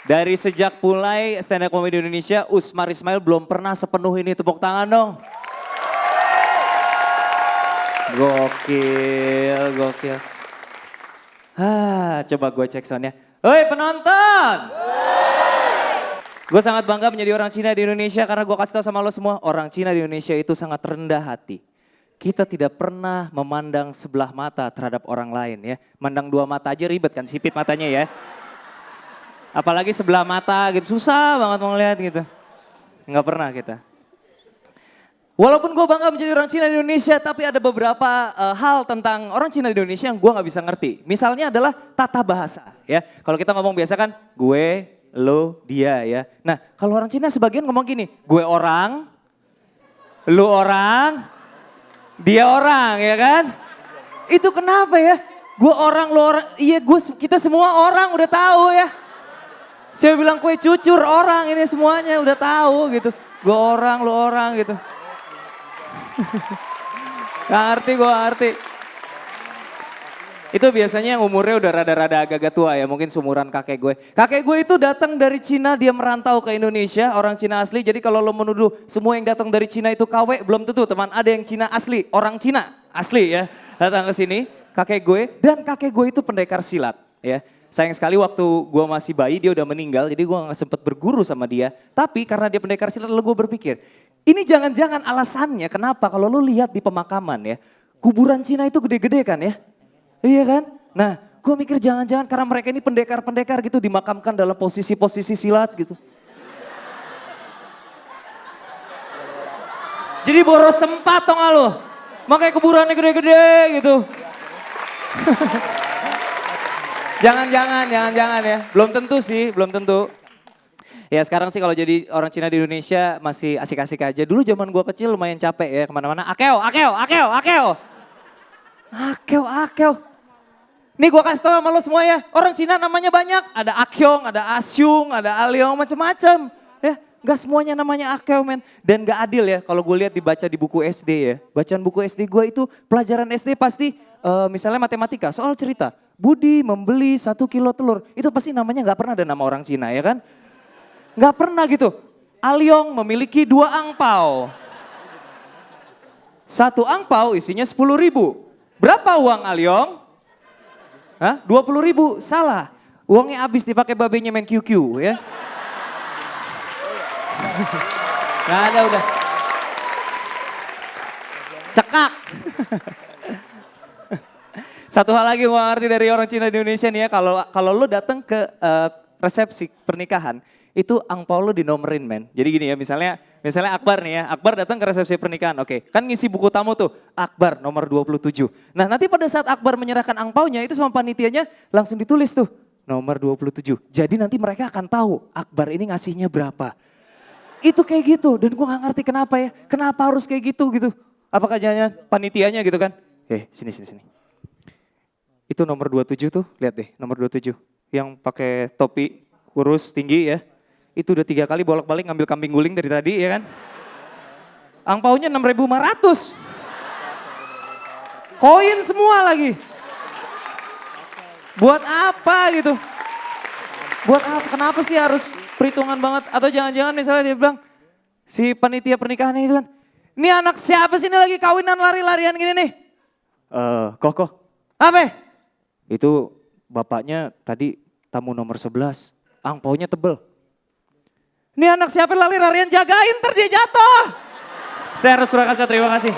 Dari sejak mulai stand up comedy Indonesia, Usmar Ismail belum pernah sepenuh ini, tepuk tangan dong. Gokil, gokil. Coba gue cek soundnya. Hei penonton! Gue sangat bangga menjadi orang Cina di Indonesia karena gue kasih tau sama lo semua, orang Cina di Indonesia itu sangat rendah hati. Kita tidak pernah memandang sebelah mata terhadap orang lain ya. Mandang dua mata aja ribet kan, sipit matanya ya. Apalagi sebelah mata gitu, susah banget mau ngeliat gitu. Nggak pernah kita. Walaupun gue bangga menjadi orang Cina di Indonesia, tapi ada beberapa hal tentang orang Cina di Indonesia yang gue nggak bisa ngerti. Misalnya adalah tata bahasa ya. Kalau kita ngomong biasa kan, gue, lo, dia ya. Nah kalau orang Cina sebagian ngomong gini, gue orang, lo orang, dia orang ya kan. Itu kenapa ya? Gue orang, lo orang, iya kita semua orang udah tahu ya. Saya bilang kue cucur orang ini semuanya udah tahu gitu. Gue orang, lo orang gitu. Gak ngerti, gue ngerti. Itu biasanya yang umurnya udah rada-rada agak-agak tua ya, mungkin seumuran kakek gue. Kakek gue itu datang dari Cina, dia merantau ke Indonesia, orang Cina asli. Jadi kalau lo menuduh semua yang datang dari Cina itu KW, belum tentu teman. Ada yang Cina asli, orang Cina asli ya. Datang ke sini, kakek gue, dan kakek gue itu pendekar silat ya. Sayang sekali waktu gue masih bayi dia udah meninggal, jadi gue gak sempet berguru sama dia. Tapi karena dia pendekar silat lalu gue berpikir, ini jangan-jangan alasannya kenapa kalau lo lihat di pemakaman ya, kuburan Cina itu gede-gede kan ya. Iya kan? Nah gue mikir jangan-jangan karena mereka ini pendekar-pendekar gitu dimakamkan dalam posisi-posisi silat gitu. Jadi boros tempat tau gak lo? Makanya kuburannya gede-gede gitu. Jangan-jangan ya. Belum tentu sih, belum tentu. Ya sekarang sih kalau jadi orang Cina di Indonesia masih asik-asik aja. Dulu zaman gua kecil lumayan capek ya kemana-mana. Akeo. Nih gua kasih tau sama lo semua ya. Orang Cina namanya banyak. Ada Akyong, ada Asyung, ada Aliong, macam-macam. Ya gak semuanya namanya Akeo men. Dan gak adil ya kalau gue lihat dibaca di buku SD ya. Bacaan buku SD gue itu pelajaran SD pasti misalnya matematika soal cerita. Budi membeli 1 kilo telur. Itu pasti namanya gak pernah ada nama orang Cina ya kan. Gak pernah gitu. Aliong memiliki 2 angpau. 1 angpau isinya 10.000. Berapa uang Aliong? Hah? 20.000. Salah. Uangnya habis dipakai babenya main QQ ya. Gak ada udah. Cekak. Satu hal lagi gue ngerti dari orang Cina di Indonesia nih ya, kalau lo datang ke resepsi pernikahan, itu angpau lo dinomerin men. Jadi gini ya, misalnya Akbar nih ya, Akbar datang ke resepsi pernikahan, oke. Kan ngisi buku tamu tuh, Akbar nomor 27. Nah nanti pada saat Akbar menyerahkan angpaunya, itu sama panitianya langsung ditulis tuh, nomor 27. Jadi nanti mereka akan tahu Akbar ini ngasihnya berapa. Itu kayak gitu, dan gue gak ngerti kenapa ya, kenapa harus kayak gitu. Apakah jangan panitianya gitu kan, sini. Itu nomor 27 tuh, lihat deh nomor 27. Yang pakai topi, kurus, tinggi ya. Itu udah 3 kali bolak-balik ngambil kambing guling dari tadi ya kan. Angpaunya 6.500. Koin semua lagi. Buat apa gitu? Buat apa? Kenapa sih harus perhitungan banget? Atau jangan-jangan misalnya dia bilang, si panitia pernikahan itu kan, ini anak siapa sih ini lagi kawinan lari-larian gini nih? Koko. Apa? Itu bapaknya tadi tamu nomor 11, angpaunya tebel. Ini anak siapa lari-larian jagain ntar dia jatuh. Saya harus terima kasih.